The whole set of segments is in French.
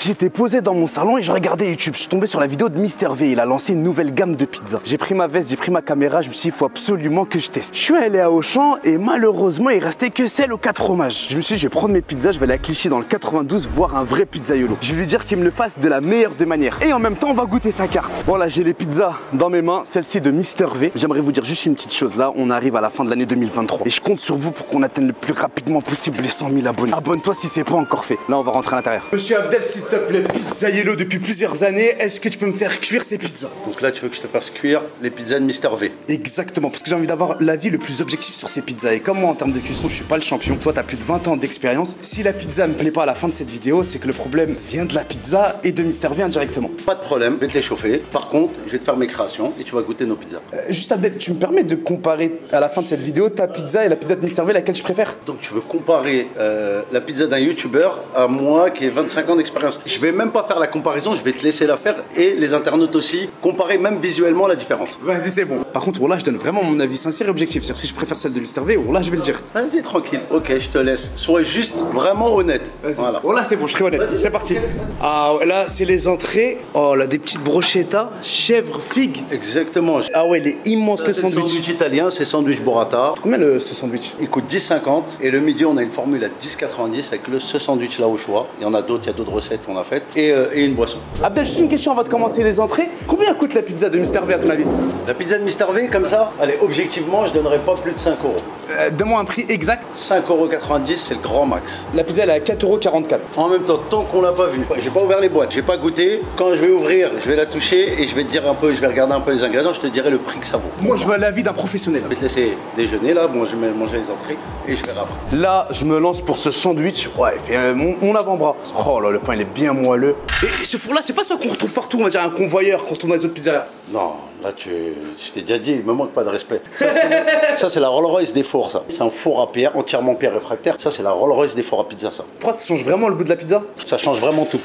J'étais posé dans mon salon et je regardais YouTube. Je suis tombé sur la vidéo de Mister V. Il a lancé une nouvelle gamme de pizzas. J'ai pris ma veste, j'ai pris ma caméra. Je me suis dit, il faut absolument que je teste. Je suis allé à Auchan et malheureusement, il restait que celle aux 4 fromages. Je me suis dit, je vais prendre mes pizzas, je vais aller à Clichy dans le 92 voir un vrai pizzaiolo. Je vais lui dire qu'il me le fasse de la meilleure des manières. Et en même temps, on va goûter sa carte. Voilà, j'ai les pizzas dans mes mains, celle-ci de Mister V. J'aimerais vous dire juste une petite chose. Là, on arrive à la fin de l'année 2023 et je compte sur vous pour qu'on atteigne le plus rapidement possible les 100 000 abonnés. Abonne-toi si c'est pas encore fait. Là, on va rentrer à l'intérieur. Monsieur Abdel, s'il te plaît, pizzaiolo depuis plusieurs années, est-ce que tu peux me faire cuire ces pizzas? Donc là, tu veux que je te fasse cuire les pizzas de Mister V? Exactement, parce que j'ai envie d'avoir l'avis le plus objectif sur ces pizzas. Et comme moi, en termes de cuisson, je suis pas le champion. Toi, t'as plus de 20 ans d'expérience. Si la pizza me plaît pas à la fin de cette vidéo, c'est que le problème vient de la pizza et de Mister V indirectement. Pas de problème, je vais te les chauffer. Par contre, je vais te faire mes créations et tu vas goûter nos pizzas. Juste Abdel, tu me permets de comparer à la fin de cette vidéo ta pizza et la pizza de Mister V, laquelle je préfère? Donc tu veux comparer la pizza d'un youtubeur à moi qui ai 25 ans d'expérience. Je vais même pas faire la comparaison, je vais te laisser la faire et les internautes aussi, comparer même visuellement la différence. Vas-y, c'est bon. Par contre, là, je donne vraiment mon avis sincère et objectif. C'est-à-dire, si je préfère celle de Mister V, là, je vais le dire. Vas-y, tranquille. Ok, je te laisse. Sois juste vraiment honnête. Voilà. Là, c'est bon, je serai honnête. C'est parti. Ah, là, c'est les entrées. Oh, là, des petites brochetas, chèvre, figue. Exactement. Ah ouais, il est immense le sandwich. Sandwich italien, c'est sandwich burrata. Combien ce sandwich? Il coûte 10,50 et le midi on a une formule à 10,90 avec ce sandwich là au choix. Il y en a d'autres, il y a d'autres recettes qu'on a faites et une boisson. Abdel, juste une question avant de commencer les entrées. Combien coûte la pizza de Mister V à ton avis? La pizza de Mister V comme ça, allez, objectivement je donnerais pas plus de 5 euros. Donne-moi un prix exact. 5,90 € c'est le grand max. La pizza elle est à 4,44 €. En même temps, tant qu'on l'a pas vue, j'ai pas ouvert les boîtes, j'ai pas goûté. Quand je vais ouvrir, je vais la toucher et je vais te dire un peu, je vais regarder un peu les ingrédients, je te dirai le prix que ça vaut. Moi je veux l'avis d'un professionnel. Je vais te laisser déjeuner là, bon je vais manger les entrées et je verrai après. Là je me lance pour ce sandwich, ouais, mon avant-bras. Oh là, le pain il est bien moelleux. Et ce four là, c'est pas ça qu'on retrouve partout, on va dire un convoyeur quand on retrouve dans les autres pizzerias. Non, là je t'ai déjà dit, il me manque pas de respect. Ça c'est la Rolls Royce des fours ça. C'est un four à pierre, entièrement pierre réfractaire. Ça c'est la Rolls Royce des fours à pizza ça. Pourquoi ça change vraiment le goût de la pizza? Ça change vraiment tout.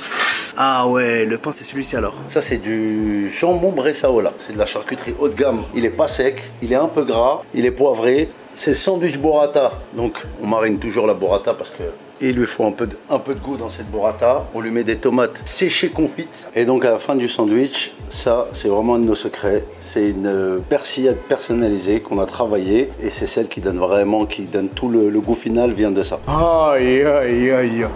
Ah ouais, le pain c'est celui-ci alors. Ça c'est du jambon Bressaola. C'est de la charcuterie haut de gamme. Il est pas sec, il est un peu gras, il est poivré. C'est sandwich burrata. Donc on marine toujours la burrata parce que il lui faut un peu de goût dans cette burrata. On lui met des tomates séchées confites. Et donc à la fin du sandwich, ça c'est vraiment un de nos secrets. C'est une persillade personnalisée qu'on a travaillée. Et c'est celle qui donne vraiment, qui donne tout le goût final vient de ça. Aïe aïe aïe.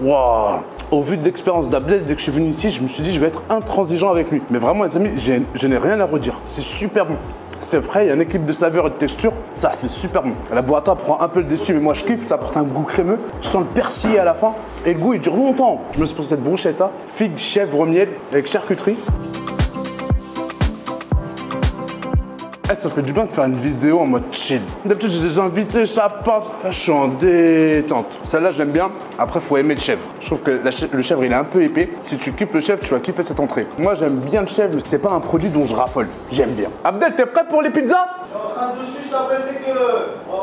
Waouh! Au vu de l'expérience d'Abdel, dès que je suis venu ici, je me suis dit je vais être intransigeant avec lui. Mais vraiment les amis, je n'ai rien à redire. C'est super bon. C'est frais, il y a un équilibre de saveur et de texture. Ça, c'est super bon. La burrata prend un peu le dessus, mais moi je kiffe. Ça apporte un goût crémeux. Tu sens le persillé à la fin. Et le goût, il dure longtemps. Je me suis pour cette bruschetta, figue, chèvre, miel, avec charcuterie. Ça fait du bien de faire une vidéo en mode chill. D'habitude, j'ai des invités, ça passe. Là, je suis en détente. Celle-là, j'aime bien. Après, faut aimer le chèvre. Je trouve que le chèvre, il est un peu épais. Si tu kiffes le chèvre, tu vas kiffer cette entrée. Moi, j'aime bien le chèvre, mais c'est pas un produit dont je raffole. J'aime bien. Abdel, t'es prêt pour les pizzas? Je suis en train dessus, je t'appelle dès que...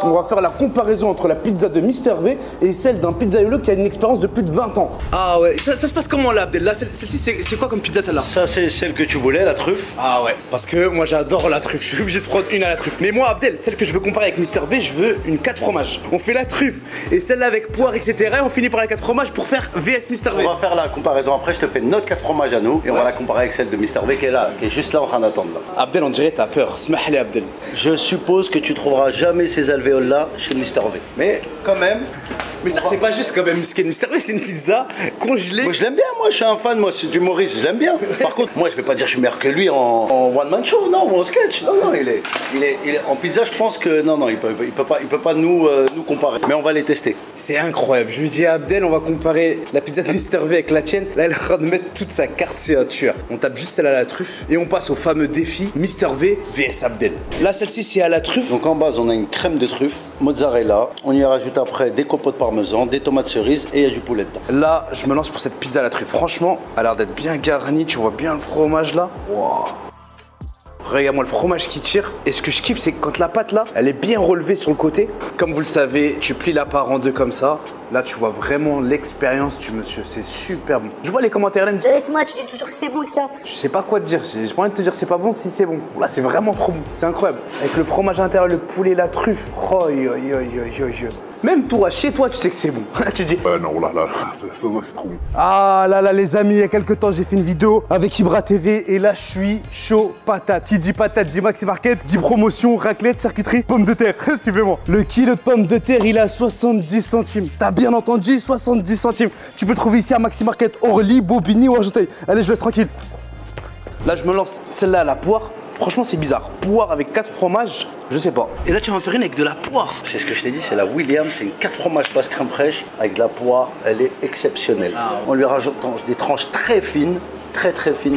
On va faire la comparaison entre la pizza de Mister V et celle d'un pizzaiolo qui a une expérience de plus de 20 ans. Ah ouais, ça se passe comment là, Abdel? Là, celle-ci, c'est quoi comme pizza celle-là? Ça, c'est celle que tu voulais, la truffe. Ah ouais, parce que moi j'adore la truffe, je suis obligé de prendre une à la truffe. Mais moi, Abdel, celle que je veux comparer avec Mister V, je veux une 4 fromages. On fait la truffe et celle-là avec poire, etc. Et on finit par la 4 fromages pour faire VS Mister V. On va faire la comparaison après, je te fais notre 4 fromages à nous et on va la comparer avec celle de Mister V qui est là, qui est juste là en train d'attendre là. Abdel, on dirait t'as peur. Smahli Abdel. Je suppose que tu trouveras jamais ces alvéoles là chez Mister V. Mais quand même. Mais ça, c'est pas juste quand même. Ce qu'est Mister V, c'est une pizza congelée. Moi, je l'aime bien, moi, je suis un fan, moi, c'est du Maurice, je l'aime bien. Par contre, moi, je vais pas dire que je suis meilleur que lui en one-man show, non, ou en sketch. Non, non, il est en pizza, je pense que non, il peut pas nous comparer. Mais on va les tester. C'est incroyable. Je lui dis à Abdel, on va comparer la pizza de Mister V avec la tienne. Là, elle est en train de mettre toute sa carte signature. On tape juste celle à la truffe et on passe au fameux défi Mister V vs Abdel. Là, celle-ci, c'est à la truffe. Donc en base, on a une crème de truffe, mozzarella. On y rajoute après des compotes parmesan, des tomates cerises et il y a du poulet dedans. Là, je me lance pour cette pizza à la truffe. Franchement, elle a l'air d'être bien garnie. Tu vois bien le fromage là. Wow. Regarde-moi le fromage qui tire. Et ce que je kiffe, c'est que quand la pâte là, elle est bien relevée sur le côté. Comme vous le savez, tu plies la part en deux comme ça. Là, tu vois vraiment l'expérience du monsieur. C'est super bon. Je vois les commentaires là, Laisse-moi, tu dis toujours que c'est bon que ça. je sais pas quoi te dire. J'ai pas envie de te dire c'est pas bon si c'est bon. Là, c'est vraiment trop bon. C'est incroyable. Avec le fromage à l'intérieur, le poulet, la truffe. Oh, yo, yo, yo, yo, yo. Même toi, chez toi, tu sais que c'est bon. Tu dis. Non, là, c'est trop bon. Ah là là, les amis, il y a quelques temps, j'ai fait une vidéo avec Ibra TV et là, je suis chaud patate. Qui dit patate, dit Maxi Market, dit promotion, raclette, charcuterie, pommes de terre. Suivez-moi. Le kilo de pommes de terre, il est à 70 centimes. T'as bien entendu, 70 centimes. Tu peux le trouver ici à Maxi Market, Orly, Bobigny ou Argenteuil. Allez, je laisse tranquille. Là, je me lance celle-là à la poire. Franchement, c'est bizarre. Poire avec 4 fromages, je sais pas. Et là, tu vas en faire une avec de la poire. C'est ce que je t'ai dit, c'est la William, c'est une 4 fromages basse crème fraîche avec de la poire, elle est exceptionnelle. On lui rajoute des tranches très fines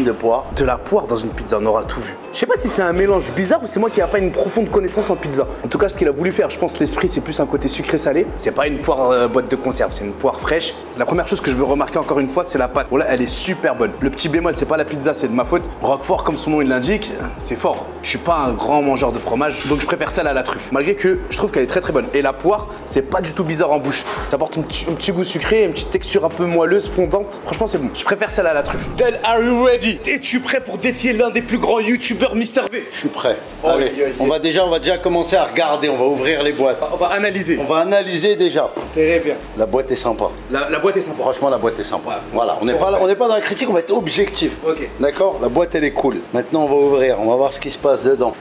de poire. De la poire dans une pizza, on aura tout vu. Je sais pas si c'est un mélange bizarre ou c'est moi qui n'ai pas une profonde connaissance en pizza. En tout cas, ce qu'il a voulu faire, je pense que l'esprit, c'est plus un côté sucré-salé. C'est pas une poire boîte de conserve, c'est une poire fraîche. La première chose que je veux remarquer encore une fois, c'est la pâte. Voilà, elle est super bonne. Le petit bémol, c'est pas la pizza, c'est de ma faute. Roquefort, comme son nom il l'indique, c'est fort. Je suis pas un grand mangeur de fromage, donc je préfère celle à la truffe. Malgré que je trouve qu'elle est très bonne. Et la poire, c'est pas du tout bizarre en bouche. Ça apporte un petit goût sucré, une petite texture un peu moelleuse, fondante. Franchement, c'est bon. Je préfère celle à la truffe. Then are you ready? Es-tu prêt pour défier l'un des plus grands youtubeurs MrV? Je suis prêt. Allez, on va déjà commencer à regarder, on va ouvrir les boîtes. On va analyser. On va analyser déjà. Très bien. La boîte est sympa. La boîte est sympa. Franchement, la boîte est sympa. Voilà, on n'est pas dans la critique, on va être objectif. Ok. D'accord? La boîte, elle est cool. Maintenant, on va ouvrir, on va voir ce qui se passe dedans.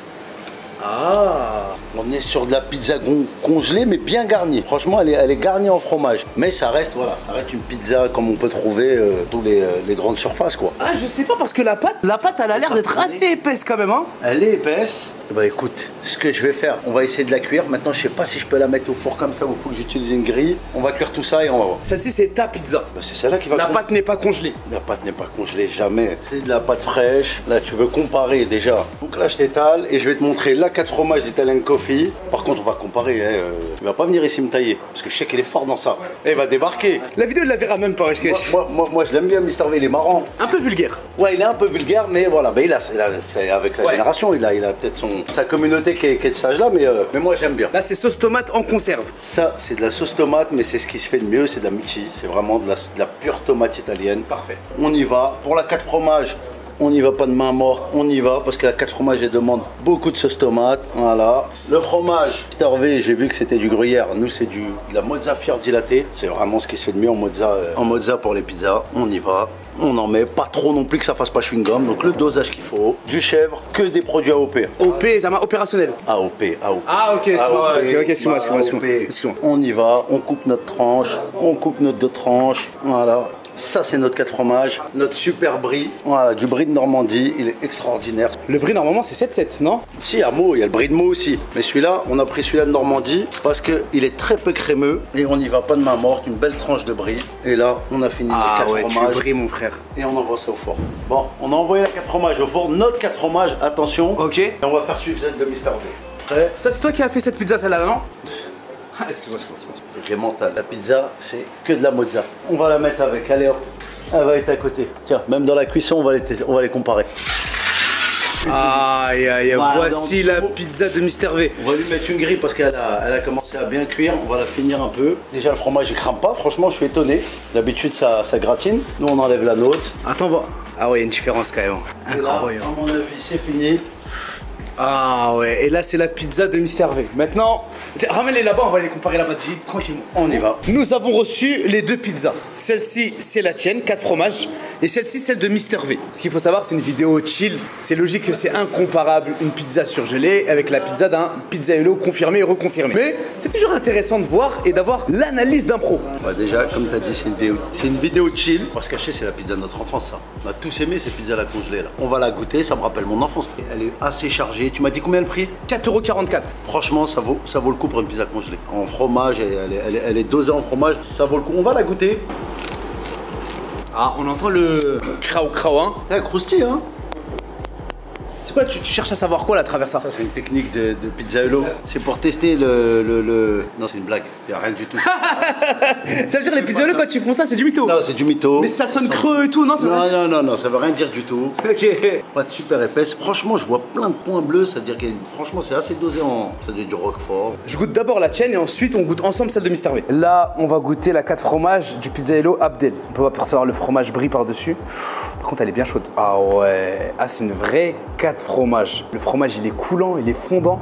Ah. On est sur de la pizza congelée mais bien garnie. Franchement, elle est garnie en fromage. Mais ça reste, voilà, ça reste une pizza comme on peut trouver dans les grandes surfaces, quoi. Ah, je sais pas parce que la pâte, elle a l'air d'être assez épaisse quand même, hein. Elle est épaisse. Bah écoute, ce que je vais faire, on va essayer de la cuire. Maintenant, je sais pas si je peux la mettre au four comme ça ou il faut que j'utilise une grille. On va cuire tout ça et on va voir. Celle-ci, c'est ta pizza. Bah, c'est celle-là qui va. La pâte n'est pas congelée. La pâte n'est pas congelée, jamais. C'est de la pâte fraîche. Là, tu veux comparer déjà. Donc là, je t'étale et je vais te montrer la 4 fromages d'Italian Coffee. Par contre, on va comparer. Hein. Il va pas venir ici me tailler parce que je sais qu'il est fort dans ça. Et il va débarquer. La vidéo, il la verra même pas. Moi, je l'aime bien, MrV. Il est marrant. Un peu vulgaire. Ouais, il est un peu vulgaire, mais voilà. Bah, c'est avec la génération. Il a peut-être sa communauté qui est de cet âge-là, mais moi, j'aime bien. Là, c'est sauce tomate en conserve. Ça, c'est de la sauce tomate, mais c'est ce qui se fait de mieux. C'est de la michi. C'est vraiment de la pure tomate italienne. Parfait. On y va. Pour la 4 fromages, on n'y va pas de main morte, on y va parce que la 4 fromages elle demande beaucoup de sauce tomate. Voilà. Le fromage, MrV, j'ai vu que c'était du gruyère. Nous, c'est de la mozza fior dilatée. C'est vraiment ce qui se fait de mieux en mozza pour les pizzas. On y va. On en met pas trop non plus que ça fasse pas chewing-gum. Donc le dosage qu'il faut. Du chèvre, que des produits AOP. OP, ça m'a opérationnel. AOP. Ah, ok, excuse-moi. On y va, on coupe notre tranche, on coupe notre 2 tranches. Voilà. Ça, c'est notre 4 fromages, notre super brie. Voilà, du brie de Normandie, il est extraordinaire. Le brie, normalement, c'est 7-7, non? Si, à Meaux, il y a le brie de Meaux aussi. Mais celui-là, on a pris celui-là de Normandie parce qu'il est très peu crémeux et on n'y va pas de main morte, une belle tranche de brie. Et là, on a fini les 4 fromages. Tu bris, mon frère. Et on envoie ça au four. Bon, on a envoyé la 4 fromages au four. Notre 4 fromages, attention. Ok. Et on va faire suivre celle de MrV. Prêt? Ça, c'est toi qui as fait cette pizza, celle-là, non? Excuse-moi. Avec les mentales. La pizza, c'est que de la mozza. On va la mettre avec. Allez hop. Elle va être à côté. Tiens, même dans la cuisson, on va les comparer. Aïe, voici la pizza de MrV. On va lui mettre une grille parce qu'elle a commencé à bien cuire. On va la finir un peu. Déjà, le fromage, il crame pas. Franchement, je suis étonné. D'habitude, ça gratine. Nous, on enlève la nôtre. Attends, va. Ah ouais, il y a une différence quand même. Incroyable. À mon avis, c'est fini. Ah ouais, et là c'est la pizza de MrV. Maintenant, ramène-les là-bas, on va les comparer là-bas tranquillement. On y va. Nous avons reçu les 2 pizzas. Celle-ci, c'est la tienne, 4 fromages. Et celle-ci, celle de MrV. Ce qu'il faut savoir, c'est une vidéo chill. C'est logique que c'est incomparable une pizza surgelée avec la pizza d'un pizzaïolo confirmé et reconfirmé. Mais c'est toujours intéressant de voir et d'avoir l'analyse d'un pro. Bah déjà, comme tu as dit, c'est une vidéo chill. Pour se cacher, c'est la pizza de notre enfance, ça. On a tous aimé ces pizzas là congelées là. On va la goûter, ça me rappelle mon enfance. Elle est assez chargée. Tu m'as dit combien le prix? 4,44 €. Franchement, ça vaut le coup pour une pizza congelée. En fromage, elle est dosée en fromage, ça vaut le coup. On va la goûter. Ah, on entend le crao, hein. Elle croustille, hein. C'est quoi, tu cherches à savoir quoi là à travers ça? Ça, c'est une technique de Pizzaello. C'est pour tester le... Non, c'est une blague. C'est rien du tout. Ça veut dire les pizzaiolos quand ils font ça, c'est du mytho? Non, c'est du mytho. Mais ça sonne creux et tout, non? Non, ça veut rien dire du tout. Ok. Pas de super épaisse. Franchement, je vois plein de points bleus. Ça veut dire que franchement, c'est assez dosé en. Ça doit être du roquefort. Je goûte d'abord la tienne et ensuite on goûte ensemble celle de Mister V. Là, on va goûter la 4 fromages du Pizzaello Abdel. On peut pas percevoir le fromage brie par-dessus. Par contre, elle est bien chaude. Ah ouais. Ah, c'est une vraie 4 fromages. Le fromage, il est coulant, il est fondant.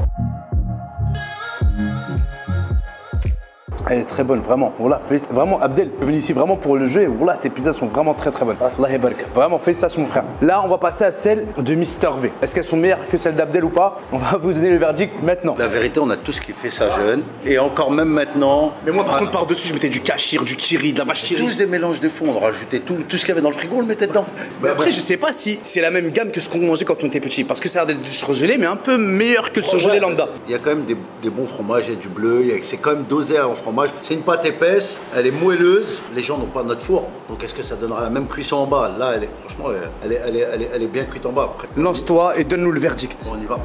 Elle est très bonne, vraiment. Voilà, vraiment, Abdel, je suis venu ici vraiment pour le jeu et voilà, tes pizzas sont vraiment très bonnes. Allah yabarak. Vraiment, félicitations, mon frère. Là, on va passer à celle de Mister V. Est-ce qu'elles sont meilleures que celles d'Abdel ou pas? On va vous donner le verdict maintenant. La vérité, on a tout ce qui fait ça jeune. Et encore même maintenant. Mais moi, par contre, par-dessus, je mettais du kachir, du kiri, de la vache kiri. Tous des mélanges de fond. On rajoutait tout ce qu'il y avait dans le frigo, on le mettait dedans. Mais après, je sais pas si c'est la même gamme que ce qu'on mangeait quand on était petit. Parce que ça a l'air d'être du surgelé, mais un peu meilleur que le surgelé lambda. Il y a quand même des bons fromages, il y a du bleu, c'est quand même dosé en fromage. C'est une pâte épaisse, elle est moelleuse. Les gens n'ont pas notre four, donc est-ce que ça donnera la même cuisson en bas? Là, franchement, elle est bien cuite en bas. Après. Lance-toi et donne-nous le verdict. Bon, on y va.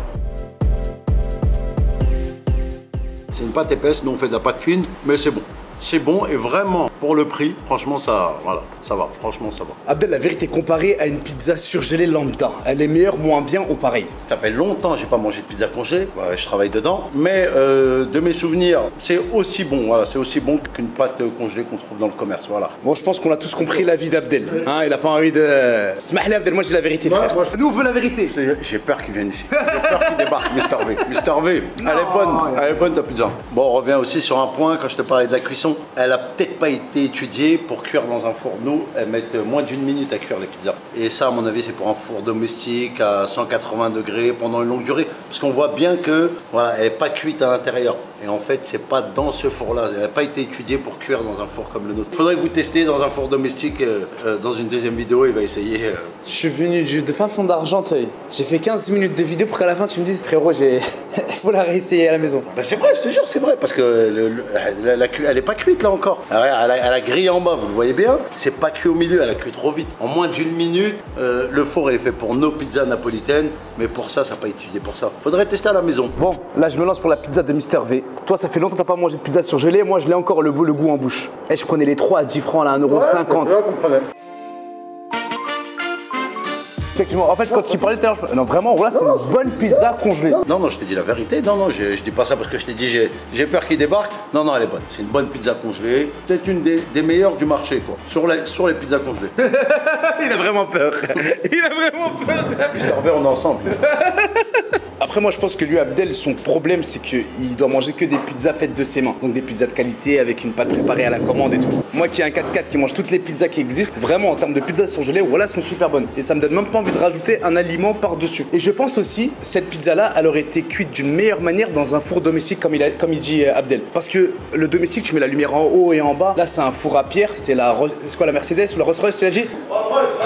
C'est une pâte épaisse, nous on fait de la pâte fine, mais c'est bon. C'est bon et vraiment, pour le prix, franchement, ça va. Franchement, ça va. Abdel, la vérité, comparée à une pizza surgelée lambda, elle est meilleure, moins bien ou pareil? Ça fait longtemps que j'ai pas mangé de pizza congelée, ouais, je travaille dedans. Mais de mes souvenirs, c'est aussi bon, voilà, c'est aussi bon qu'une pâte congelée qu'on trouve dans le commerce, voilà. Bon, je pense qu'on a tous compris l'avis d'Abdel. Hein, il a pas envie de... Smahli Abdel, moi j'ai la vérité, frère. Nous, on veut la vérité. J'ai peur qu'il vienne ici. J'ai peur qu'il débarque, Mister V. Mister V, elle est bonne ta pizza. Bon, on revient aussi sur un point, quand je te parlais de la cuisson. Elle a peut-être pas été étudiée pour cuire dans un four. Nous, elles mettent moins d'1 minute à cuire les pizzas. Et ça, à mon avis, c'est pour un four domestique à 180 degrés pendant une longue durée. Parce qu'on voit bien que, voilà, elle n'est pas cuite à l'intérieur. Et en fait, c'est pas dans ce four-là. Elle n'a pas été étudiée pour cuire dans un four comme le nôtre. Il faudrait que vous testiez dans un four domestique. Dans une deuxième vidéo, il va essayer. Je suis venu de fin fond d'Argenteuil. J'ai fait 15 minutes de vidéo pour qu'à la fin, tu me dises, frérot, il faut la réessayer à la maison. Ben c'est vrai, je te jure, c'est vrai. Parce que elle n'est pas cuite là encore. Elle a grillé en bas, vous le voyez bien. C'est pas cuit au milieu, elle a cuit trop vite. En moins d'1 minute, le four, il est fait pour nos pizzas napolitaines. Mais pour ça, ça n'a pas été étudié pour ça. Faudrait tester à la maison. Bon, là, je me lance pour la pizza de Mister V. Toi, ça fait longtemps que t'as pas mangé de pizza surgelée. Moi, je l'ai encore le goût en bouche. Et je prenais les 3 à 10 francs, là, 1,50 €. En fait, quand tu parlais tout à l'heure, non, vraiment, voilà, c'est une bonne pizza congelée. Non, je t'ai dit la vérité. Non, je dis pas ça parce que je t'ai dit j'ai peur qu'il débarque. Non, elle est bonne. C'est une bonne pizza congelée. Peut-être une des meilleures du marché, quoi. Sur les pizzas congelées. Il a vraiment peur. Il a vraiment peur. Mister V, on est ensemble. Après, moi, je pense que lui, Abdel, son problème, c'est qu'il doit manger que des pizzas faites de ses mains. Donc des pizzas de qualité avec une pâte préparée à la commande et tout. Moi qui ai un 4x4 qui mange toutes les pizzas qui existent, vraiment en termes de pizzas surgelées, voilà, elles sont super bonnes. Et ça me donne même pas envie de rajouter un aliment par-dessus. Et je pense aussi, cette pizza-là, elle aurait été cuite d'une meilleure manière dans un four domestique, comme il dit Abdel. Parce que le domestique, tu mets la lumière en haut et en bas. Là, c'est un four à pierre. C'est quoi, la Mercedes ou la Rolls-Royce, tu l'as dit?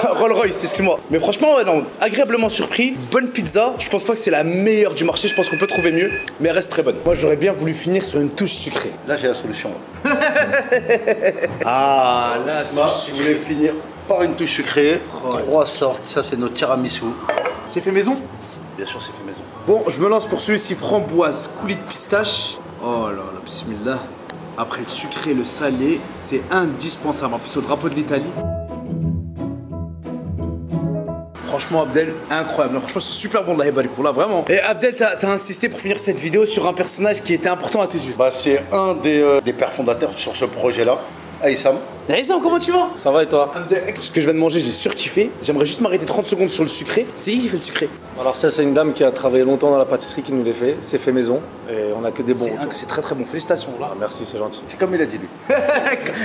Rolls-Royce, excuse-moi. Mais franchement, non, agréablement surpris. Bonne pizza. Je pense pas que c'est la meilleure du marché. Je pense qu'on peut trouver mieux. Mais elle reste très bonne. Moi, j'aurais bien voulu finir sur une touche sucrée. Là, j'ai la solution. Ah, là, je voulais finir par une touche sucrée. 3 sortes. Ça, c'est notre tiramisu. C'est fait maison? Bien sûr, c'est fait maison. Bon, je me lance pour celui-ci framboise, coulis de pistache. Oh là là, bismillah. Après le sucré, le salé, c'est indispensable. En plus, au drapeau de l'Italie. Franchement, Abdel, incroyable. Franchement, c'est super bon de la Hebarikou, là, vraiment. Et Abdel, t'as insisté pour finir cette vidéo sur un personnage qui était important à tes yeux. Bah, c'est un des pères fondateurs sur ce projet-là, Aïssam. Aïssam, comment tu vas? Ça va et toi? Ce que je viens de manger, j'ai surkiffé. J'aimerais juste m'arrêter 30 secondes sur le sucré. C'est qui fait le sucré? Alors ça, c'est une dame qui a travaillé longtemps dans la pâtisserie qui nous l'a fait. C'est fait maison et on a que des bons. C'est très très bon. Félicitations là. Ah, merci, c'est gentil. C'est comme il a dit lui.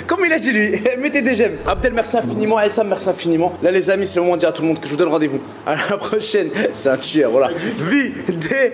Comme il a dit lui. Mettez des j'aime. Abdel, merci infiniment. Aïssam, merci infiniment. Là les amis, c'est le moment de dire à tout le monde que je vous donne rendez-vous. À la prochaine. C'est un tueur, voilà. Vie des...